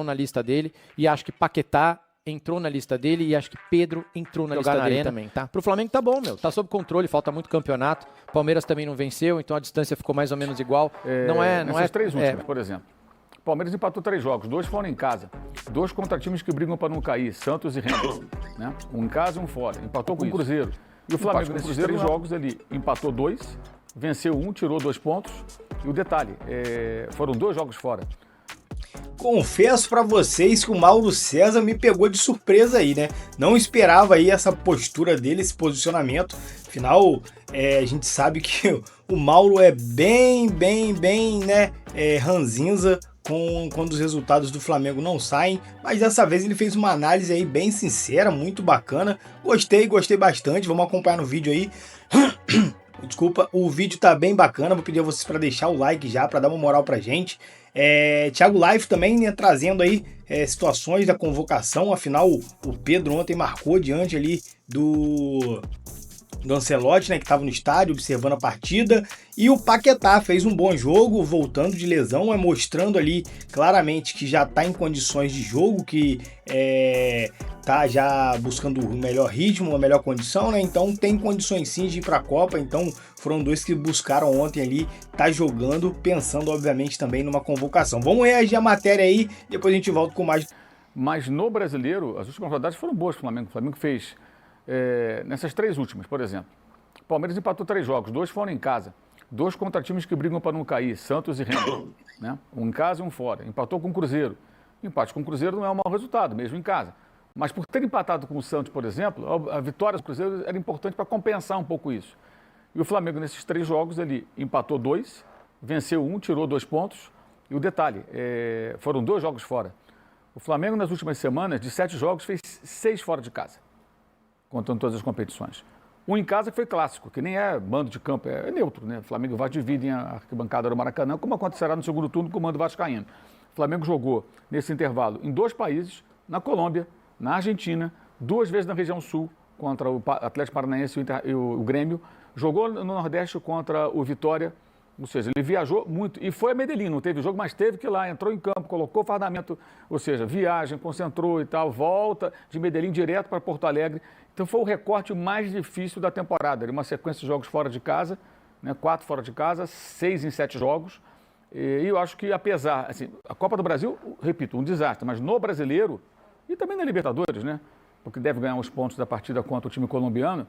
na lista dele, e acho que Paquetá entrou na lista dele, e acho que Pedro entrou na lista dele também, tá? Pro Flamengo tá bom, tá sob controle, falta muito campeonato, Palmeiras também não venceu, então a distância ficou mais ou menos igual. Nessas três últimas, por exemplo, Palmeiras empatou 3 jogos, 2 foram em casa, 2 contra times que brigam para não cair, Santos e Remo, né? Um em casa e um fora, empatou com o Cruzeiro. E o Flamengo nesses 3 jogos ele empatou 2, venceu 1, tirou 2 pontos, e o detalhe, foram 2 jogos fora. Confesso pra vocês que o Mauro César me pegou de surpresa aí, né? Não esperava aí essa postura dele, esse posicionamento. Afinal, a gente sabe que o Mauro é bem, né, ranzinza quando os resultados do Flamengo não saem. Mas dessa vez ele fez uma análise aí bem sincera, muito bacana. Gostei bastante. Vamos acompanhar no vídeo aí. Desculpa, o vídeo tá bem bacana. Vou pedir a vocês para deixar o like já, para dar uma moral pra gente. Thiago Life também, né, trazendo aí situações da convocação. Afinal, o Pedro ontem marcou diante ali do Ancelotti, né, que estava no estádio observando a partida, e o Paquetá fez um bom jogo, voltando de lesão, mostrando ali claramente que já está em condições de jogo, que tá já buscando o melhor ritmo, a melhor condição, né? Então tem condições sim de ir para a Copa. Então foram 2 que buscaram ontem ali, tá jogando, pensando obviamente também numa convocação. Vamos reagir a matéria aí, depois a gente volta com mais. Mas no Brasileiro, as últimas rodadas foram boas para o Flamengo. O Flamengo fez nessas 3 últimas, por exemplo, o Palmeiras empatou 3 jogos, 2 foram em casa, 2 contra times que brigam para não cair, Santos e Remo, né? Um em casa e um fora. Empatou com o Cruzeiro. Empate com o Cruzeiro não é um mau resultado, mesmo em casa. Mas por ter empatado com o Santos, por exemplo, a vitória do Cruzeiro era importante para compensar um pouco isso. E o Flamengo, nesses 3 jogos, ele empatou 2, venceu 1, tirou 2 pontos. E o detalhe, foram 2 jogos fora. O Flamengo, nas últimas semanas, de 7 jogos, fez 6 fora de casa, contando todas as competições. Um em casa que foi clássico, que nem é mando de campo, é neutro, né? O Flamengo vai dividir a arquibancada do Maracanã, como acontecerá no segundo turno com o mando vascaíno. O Flamengo jogou, nesse intervalo, em 2 países, na Colômbia, na Argentina, 2 vezes na região sul, contra o Atlético Paranaense e o Grêmio, jogou no Nordeste contra o Vitória, ou seja, ele viajou muito, e foi a Medellín, não teve jogo, mas teve que ir lá, entrou em campo, colocou fardamento, ou seja, viagem, concentrou e tal, volta de Medellín direto para Porto Alegre. Então foi o recorte mais difícil da temporada, uma sequência de jogos fora de casa, né, 4 fora de casa, 6 em 7 jogos, e eu acho que apesar, assim, a Copa do Brasil, repito, um desastre, mas no Brasileiro, e também na Libertadores, né? Porque deve ganhar os pontos da partida contra o time colombiano,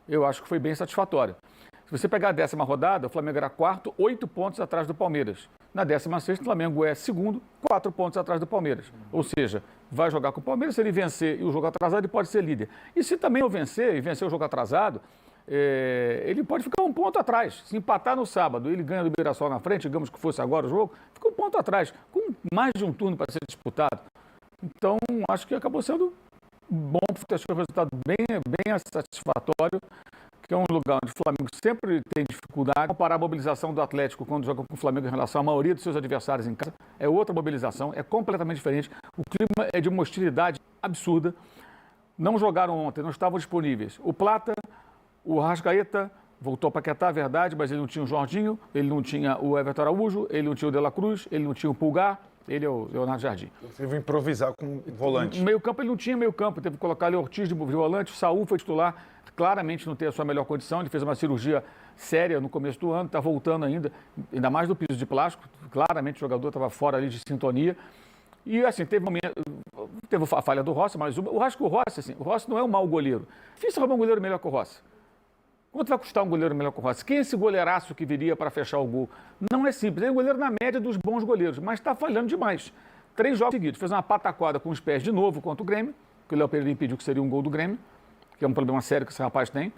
eu acho que foi bem satisfatório. Se você pegar a 10ª rodada, o Flamengo era 4º, 8 pontos atrás do Palmeiras. Na 16ª, o Flamengo é 2º, 4 pontos atrás do Palmeiras. Ou seja, vai jogar com o Palmeiras, se ele vencer e o jogo atrasado, ele pode ser líder. E se também não vencer e vencer o jogo atrasado, ele pode ficar 1 ponto atrás. Se empatar no sábado, ele ganha do Mirassol na frente, digamos que fosse agora o jogo, fica 1 ponto atrás, com mais de um turno para ser disputado. Então, acho que acabou sendo bom, porque achei o resultado bem satisfatório, que é um lugar onde o Flamengo sempre tem dificuldade. Comparar a mobilização do Atlético quando joga com o Flamengo em relação à maioria dos seus adversários em casa, é outra mobilização, é completamente diferente. O clima é de uma hostilidade absurda. Não jogaram ontem, não estavam disponíveis. O Plata, o Arrascaeta, voltou para Paquetá, verdade, mas ele não tinha o Jorginho, ele não tinha o Everton Araújo, ele não tinha o De La Cruz, ele não tinha o Pulgar. Ele é o Leonardo Jardim. Teve improvisar com o volante. No meio-campo ele não tinha meio-campo, teve que colocar ali Ortiz de volante, o Saúl foi titular, claramente não tem a sua melhor condição, ele fez uma cirurgia séria no começo do ano, está voltando ainda mais do piso de plástico, claramente o jogador estava fora ali de sintonia. E assim, teve a falha do Rossi, mas eu acho que o Rossi não é um mau goleiro. Difícil arrumar um goleiro melhor que o Rossi. Quanto vai custar um goleiro melhor que o Rossi? Quem é esse goleiraço que viria para fechar o gol? Não é simples. É um goleiro na média dos bons goleiros, mas está falhando demais. 3 jogos seguidos. Fez uma pataquada com os pés de novo contra o Grêmio, que o Léo Pereira impediu que seria um gol do Grêmio, que é um problema sério que esse rapaz tem.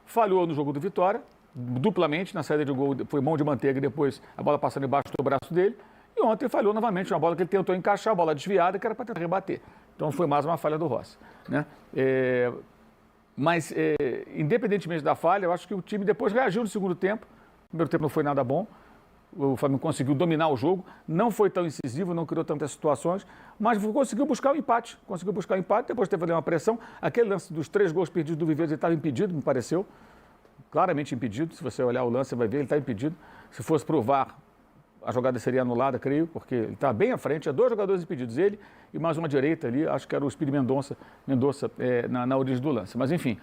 Falhou no jogo do Vitória, duplamente, na saída de gol, foi mão de manteiga e depois a bola passando embaixo do braço dele. E ontem falhou novamente, uma bola que ele tentou encaixar, a bola desviada, que era para tentar rebater. Então foi mais uma falha do Rossi, né? Mas, independentemente da falha, eu acho que o time depois reagiu no segundo tempo. O primeiro tempo não foi nada bom. O Flamengo conseguiu dominar o jogo, não foi tão incisivo, não criou tantas situações, mas conseguiu buscar o empate. Depois teve ali uma pressão. Aquele lance dos 3 gols perdidos do Viveiro, ele estava impedido, me pareceu. Claramente impedido. Se você olhar o lance, você vai ver, ele está impedido. Se fosse pro VAR, a jogada seria anulada, creio, porque ele está bem à frente, 2 jogadores impedidos, ele e mais uma direita ali, acho que era o Espírito Mendonça na origem do lance. Mas enfim,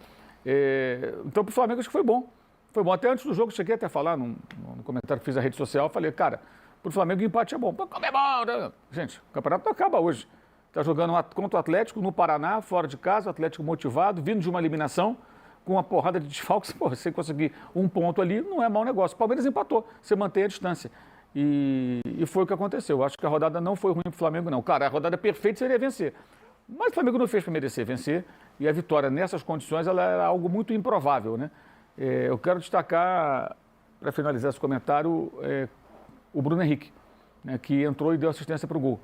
então para o Flamengo acho que foi bom. Foi bom. Até antes do jogo, cheguei até a falar no comentário que fiz na rede social, falei, cara, para o Flamengo o empate é bom. Pô, como é bom, né? Gente, o campeonato não acaba hoje. Está jogando contra o Atlético no Paraná, fora de casa, o Atlético motivado, vindo de uma eliminação, com uma porrada de desfalques. Pô, você conseguir um ponto ali, não é mau negócio. O Palmeiras empatou, você mantém a distância. E foi o que aconteceu. Eu acho que a rodada não foi ruim para o Flamengo, não. Cara, a rodada perfeita seria vencer. Mas o Flamengo não fez para merecer vencer. E a vitória nessas condições, ela era algo muito improvável, né? Eu quero destacar, para finalizar esse comentário, o Bruno Henrique, né, que entrou e deu assistência para o gol.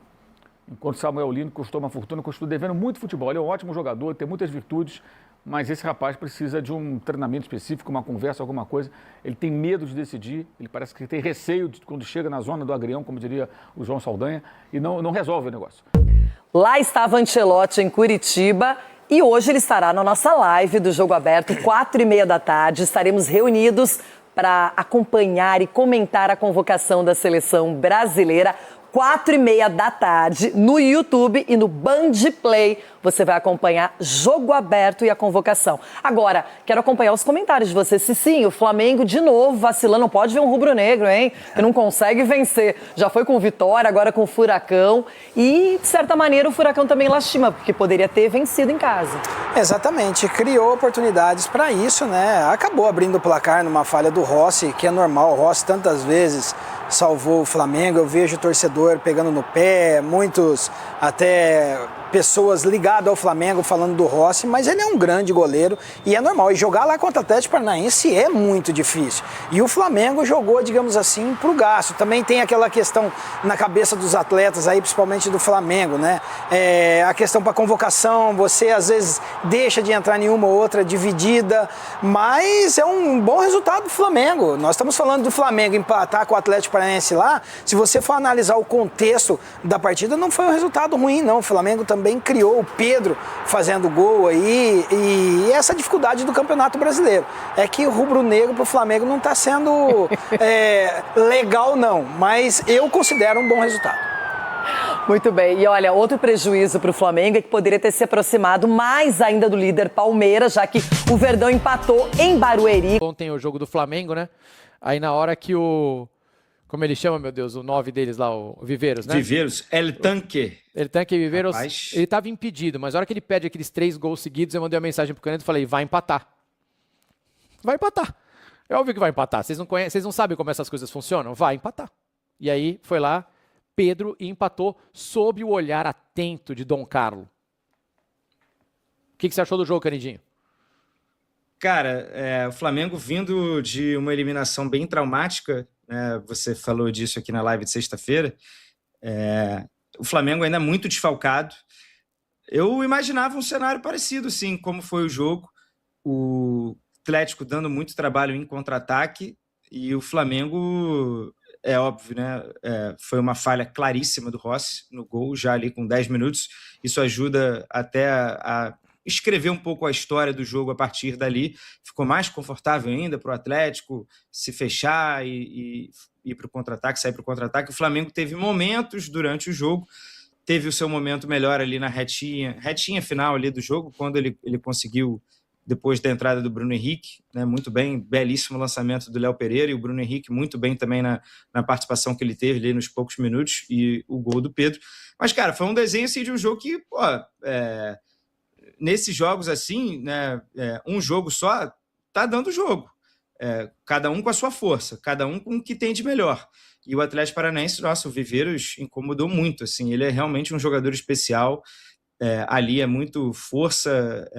Enquanto Samuel Lino custou uma fortuna, custou devendo muito futebol. Ele é um ótimo jogador, tem muitas virtudes, mas esse rapaz precisa de um treinamento específico, uma conversa, alguma coisa. Ele tem medo de decidir, ele parece que tem receio quando chega na zona do agrião, como diria o João Saldanha, e não resolve o negócio. Lá estava Ancelotti em Curitiba e hoje ele estará na nossa live do Jogo Aberto, 4h30 da tarde. Estaremos reunidos para acompanhar e comentar a convocação da seleção brasileira. 4h30 da tarde, no YouTube e no Band Play, você vai acompanhar Jogo Aberto e a convocação. Agora, quero acompanhar os comentários de vocês. Sim, o Flamengo de novo vacilando, não pode ver um rubro-negro, hein? Que não consegue vencer. Já foi com o Vitória, agora com o Furacão. E, de certa maneira, o Furacão também lastima, porque poderia ter vencido em casa. Exatamente, criou oportunidades para isso, né? Acabou abrindo o placar numa falha do Rossi, que é normal. O Rossi tantas vezes salvou o Flamengo. Eu vejo o torcedor pegando no pé, muitos até pessoas ligadas ao Flamengo falando do Rossi, mas ele é um grande goleiro e é normal. E jogar lá contra o Atlético Paranaense é muito difícil. E o Flamengo jogou, digamos assim, pro gasto. Também tem aquela questão na cabeça dos atletas aí, principalmente do Flamengo, né? A questão para convocação, você às vezes deixa de entrar em uma ou outra dividida, mas é um bom resultado do Flamengo. Nós estamos falando do Flamengo empatar com o Atlético Paranaense lá. Se você for analisar o contexto da partida, não foi um resultado ruim, não. O Flamengo também criou o Pedro fazendo gol aí, e essa dificuldade do Campeonato Brasileiro. É que o rubro-negro pro Flamengo não está sendo legal, não, mas eu considero um bom resultado. Muito bem, e olha, outro prejuízo para o Flamengo é que poderia ter se aproximado mais ainda do líder Palmeiras, já que o Verdão empatou em Barueri. Ontem o jogo do Flamengo, né? Aí na hora que como ele chama, meu Deus, o 9 deles lá, o Viveiros, né? Viveiros, El Tanque. El Tanque Viveiros, Rapaz. ele estava impedido, mas na hora que ele pede aqueles 3 gols seguidos, eu mandei uma mensagem pro Canedo e falei, vai empatar. Vai empatar. É óbvio que vai empatar. Vocês não conhecem, vocês não sabem como essas coisas funcionam? Vai empatar. E aí foi lá, Pedro, e empatou sob o olhar atento de Dom Carlo. O que você achou do jogo, Canidinho? Cara, o Flamengo vindo de uma eliminação bem traumática, né, você falou disso aqui na live de sexta-feira, o Flamengo ainda é muito desfalcado. Eu imaginava um cenário parecido, sim, como foi o jogo, o Atlético dando muito trabalho em contra-ataque e o Flamengo, é óbvio, né, foi uma falha claríssima do Rossi no gol, já ali com 10 minutos. Isso ajuda até a escrever um pouco a história do jogo a partir dali. Ficou mais confortável ainda para o Atlético se fechar e ir para o contra-ataque, sair para o contra-ataque. O Flamengo teve momentos durante o jogo, teve o seu momento melhor ali na retinha final ali do jogo, quando ele conseguiu, depois da entrada do Bruno Henrique, né, muito bem, belíssimo lançamento do Léo Pereira, e o Bruno Henrique muito bem também na participação que ele teve ali nos poucos minutos, e o gol do Pedro. Mas, cara, foi um desenho assim, de um jogo que, nesses jogos assim, né, um jogo só tá dando jogo. Cada um com a sua força, cada um com o que tem de melhor. E o Atlético Paranaense, nossa, o Viveiros incomodou muito, assim, ele é realmente um jogador especial, ali é muito força,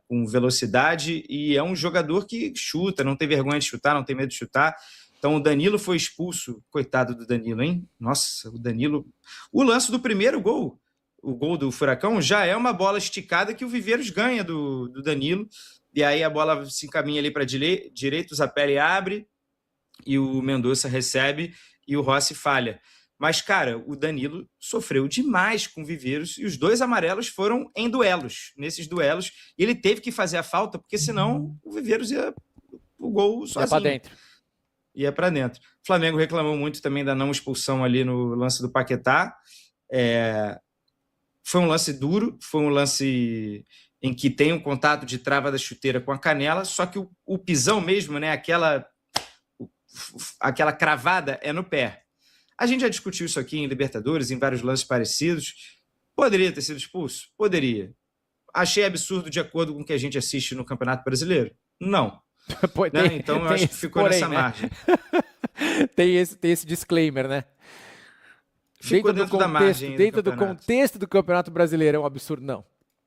com velocidade, e é um jogador que chuta, não tem vergonha de chutar, não tem medo de chutar. Então o Danilo foi expulso, coitado do Danilo, hein? Nossa, o Danilo... O lance do primeiro gol, o gol do Furacão, já é uma bola esticada que o Viveiros ganha do Danilo, e aí a bola se encaminha ali para a direita, o Zapelli abre, e o Mendonça recebe, e o Rossi falha. Mas, cara, o Danilo sofreu demais com o Viveiros, e os 2 amarelos foram em duelos, nesses duelos, e ele teve que fazer a falta, porque senão o Viveiros ia o gol sozinho. Ia para dentro. ia para dentro. O Flamengo reclamou muito também da não expulsão ali no lance do Paquetá. Foi um lance duro, foi um lance em que tem um contato de trava da chuteira com a canela, só que o pisão mesmo, né, aquela cravada é no pé. A gente já discutiu isso aqui em Libertadores, em vários lances parecidos. Poderia ter sido expulso? Poderia. Achei absurdo de acordo com o que a gente assiste no Campeonato Brasileiro? Não. Né? Então eu acho que ficou porém, nessa margem. tem esse disclaimer, né? Ficou dentro da margem. Dentro do contexto do Campeonato Brasileiro é um absurdo? Não.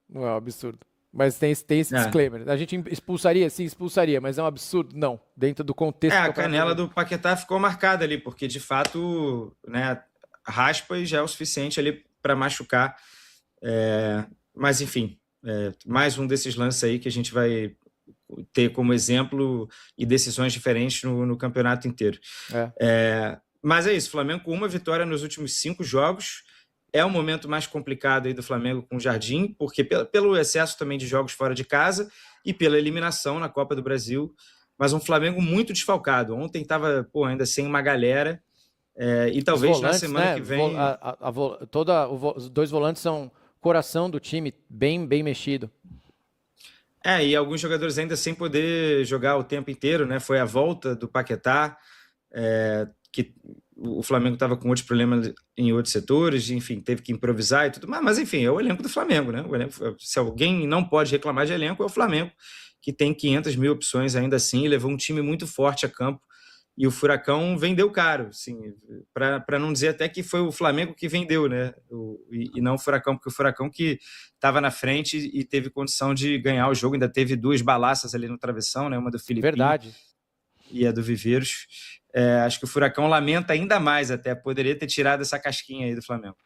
Não é um absurdo. Mas tem esse disclaimer. A gente expulsaria? Sim, expulsaria, mas é um absurdo? Não. Dentro do contexto do a canela do Paquetá ficou marcada ali, porque de fato, né, raspas já é o suficiente ali para machucar. Mas enfim, mais um desses lances aí que a gente vai ter como exemplo e decisões diferentes no campeonato inteiro. Mas é isso, o Flamengo com uma vitória nos últimos 5 jogos, é o momento mais complicado aí do Flamengo com o Jardim, porque pelo excesso também de jogos fora de casa e pela eliminação na Copa do Brasil, mas um Flamengo muito desfalcado. Ontem estava ainda sem uma galera, e talvez volantes, na semana, né, que vem... Os 2 volantes são coração do time, bem mexido. E alguns jogadores ainda sem poder jogar o tempo inteiro, né? Foi a volta do Paquetá, que o Flamengo estava com outros problemas em outros setores, enfim, teve que improvisar e tudo mais, mas enfim, é o elenco do Flamengo, né? Se alguém não pode reclamar de elenco, é o Flamengo, que tem 500 mil opções ainda assim, e levou um time muito forte a campo, e o Furacão vendeu caro, assim, para não dizer até que foi o Flamengo que vendeu, né? E não o Furacão, porque o Furacão que estava na frente e teve condição de ganhar o jogo, ainda teve 2 balaças ali no travessão, né? Uma do Filipinho. Verdade. E a do Viveiros. Acho que o Furacão lamenta ainda mais até, poderia ter tirado essa casquinha aí do Flamengo.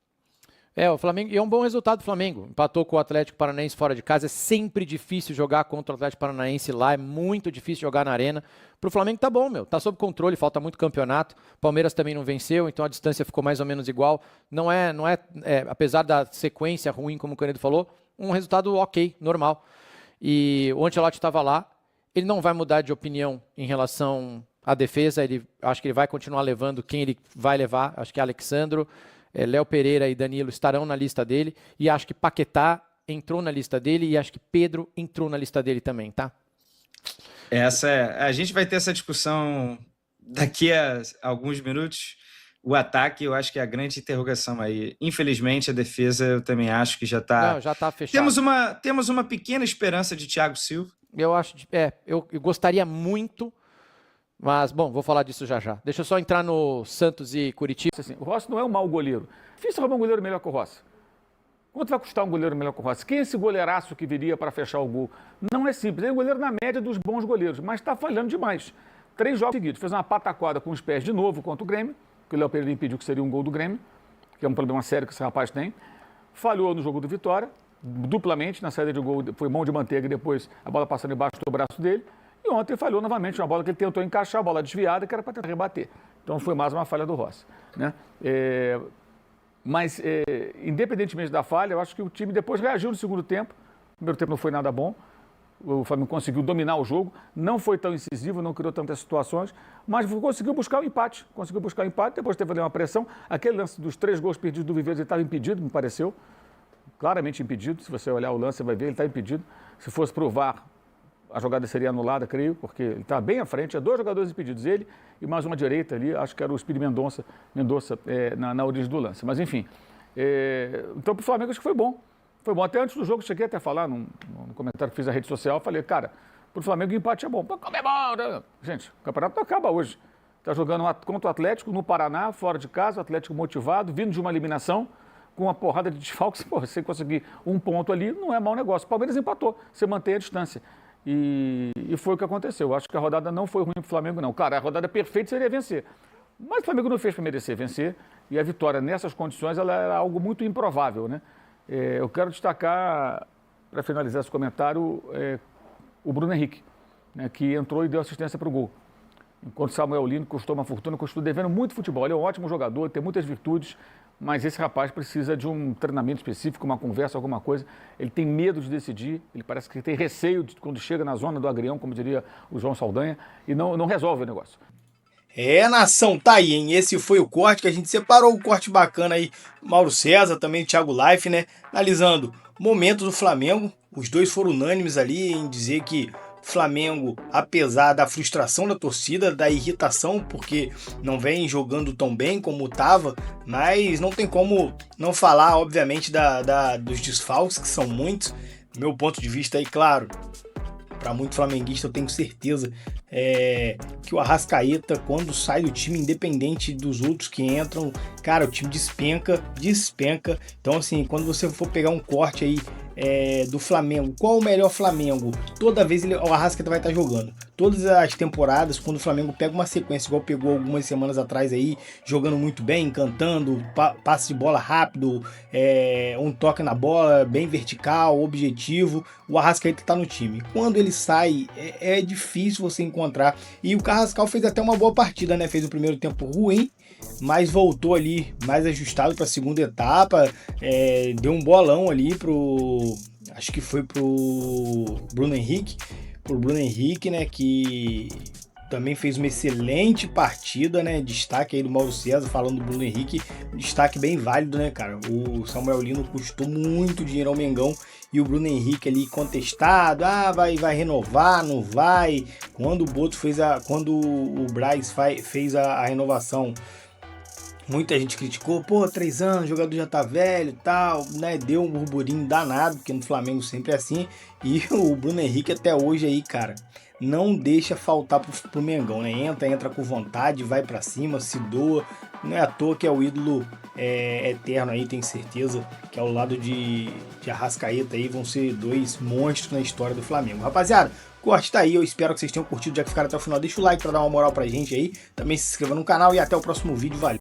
O Flamengo, e é um bom resultado do Flamengo. Empatou com o Atlético Paranaense fora de casa. É sempre difícil jogar contra o Atlético Paranaense lá. É muito difícil jogar na arena. Pro Flamengo tá bom, tá sob controle, falta muito campeonato. Palmeiras também não venceu, então a distância ficou mais ou menos igual. Não é apesar da sequência ruim, como o Canedo falou, um resultado ok, normal. E o Ancelotti estava lá. Ele não vai mudar de opinião em relação à defesa. Acho que ele vai continuar levando quem ele vai levar. Acho que Alexandro, Léo Pereira e Danilo estarão na lista dele, e acho que Paquetá entrou na lista dele, e acho que Pedro entrou na lista dele também, tá? A gente vai ter essa discussão daqui a alguns minutos. O ataque, eu acho que é a grande interrogação aí. Infelizmente, a defesa, eu também acho que já está... Já está fechado. Temos uma pequena esperança de Thiago Silva. Eu acho... eu gostaria muito... Mas, bom, vou falar disso já. Deixa eu só entrar no Santos e Curitiba. Assim, o Rossi não é um mau goleiro. Difícil arrumar um goleiro melhor que o Rossi. Quanto vai custar um goleiro melhor que o Rossi? Quem é esse goleiraço que viria para fechar o gol? Não é simples. Ele é um goleiro na média dos bons goleiros, mas está falhando demais. 3 jogos seguidos. Fez uma pataquada com os pés de novo contra o Grêmio, que o Léo Pereira impediu que seria um gol do Grêmio, que é um problema sério que esse rapaz tem. Falhou no jogo do Vitória, duplamente, na saída de gol, foi mão de manteiga e depois a bola passando embaixo do braço dele. E ontem falhou novamente uma bola que ele tentou encaixar, a bola desviada, que era para tentar rebater. Então foi mais uma falha do Rossi, né? Mas, independentemente da falha, eu acho que o time depois reagiu no segundo tempo. O primeiro tempo não foi nada bom. O Flamengo conseguiu dominar o jogo, não foi tão incisivo, não criou tantas situações, mas conseguiu buscar o empate. Depois teve ali uma pressão. Aquele lance dos 3 gols perdidos do Viveiros, ele estava impedido, me pareceu. Claramente impedido. Se você olhar o lance, você vai ver, ele está impedido. Se fosse pro VAR, a jogada seria anulada, creio, porque ele está bem à frente. 2 jogadores impedidos, ele e mais uma direita ali, acho que era o Espírito Mendonça na origem do lance. Mas, enfim, então para o Flamengo acho que foi bom. Foi bom. Até antes do jogo, cheguei até a falar, num comentário que fiz na rede social, falei, cara, para o Flamengo o empate é bom. Pô, como é bom, né? Gente, o campeonato não acaba hoje. Está jogando contra o Atlético, no Paraná, fora de casa, o Atlético motivado, vindo de uma eliminação, com uma porrada de desfalques. Pô, você conseguir um ponto ali, não é mau negócio. O Palmeiras empatou, você mantém a distância. E foi o que aconteceu. Eu acho que a rodada não foi ruim para o Flamengo, não. Claro, a rodada perfeita seria vencer. Mas o Flamengo não fez para merecer vencer. E a vitória nessas condições ela era algo muito improvável, né? Eu quero destacar, para finalizar esse comentário, o Bruno Henrique, né, que entrou e deu assistência para o gol. Enquanto Samuel Lino custou uma fortuna, custou devendo muito futebol. Ele é um ótimo jogador, tem muitas virtudes, mas esse rapaz precisa de um treinamento específico, uma conversa, alguma coisa. Ele tem medo de decidir, ele parece que tem receio quando chega na zona do agrião, como diria o João Saldanha, e não resolve o negócio. Nação, tá aí, hein? Esse foi o corte que a gente separou, um corte bacana aí. Mauro César, também o Thiago Life, né? Analisando momentos do Flamengo. Os dois foram unânimes ali em dizer que o Flamengo, apesar da frustração da torcida, da irritação, porque não vem jogando tão bem como estava, mas não tem como não falar, obviamente, dos desfalques, que são muitos. Meu ponto de vista aí, claro, para muito flamenguista, eu tenho certeza que o Arrascaeta, quando sai do time, independente dos outros que entram, cara, o time despenca. Então, assim, quando você for pegar um corte aí do Flamengo, qual o melhor Flamengo? Toda vez o Arrascaeta vai estar jogando. Todas as temporadas, quando o Flamengo pega uma sequência, igual pegou algumas semanas atrás aí, jogando muito bem, cantando, passe de bola rápido, um toque na bola, bem vertical, objetivo, o Arrascaeta tá no time. Quando ele sai, é difícil você encontrar. E o Carrascal fez até uma boa partida, né? Fez o primeiro tempo ruim, mas voltou ali mais ajustado para a segunda etapa, deu um bolão ali acho que foi pro Bruno Henrique, né, que também fez uma excelente partida, né, destaque aí do Mauro César, falando do Bruno Henrique, destaque bem válido, né, cara, o Samuel Lino custou muito dinheiro ao Mengão, e o Bruno Henrique ali contestado, vai renovar, não vai, quando o Braz fez a renovação, muita gente criticou, 3 anos, o jogador já tá velho e tal, né? Deu um burburinho danado, porque no Flamengo sempre é assim. E o Bruno Henrique até hoje aí, cara, não deixa faltar pro Mengão, né? Entra com vontade, vai pra cima, se doa. Não é à toa que é o ídolo eterno aí, tenho certeza que ao lado de Arrascaeta aí vão ser 2 monstros na história do Flamengo. Rapaziada, corte tá aí, eu espero que vocês tenham curtido, já que ficaram até o final. Deixa o like pra dar uma moral pra gente aí, também se inscreva no canal e até o próximo vídeo, valeu!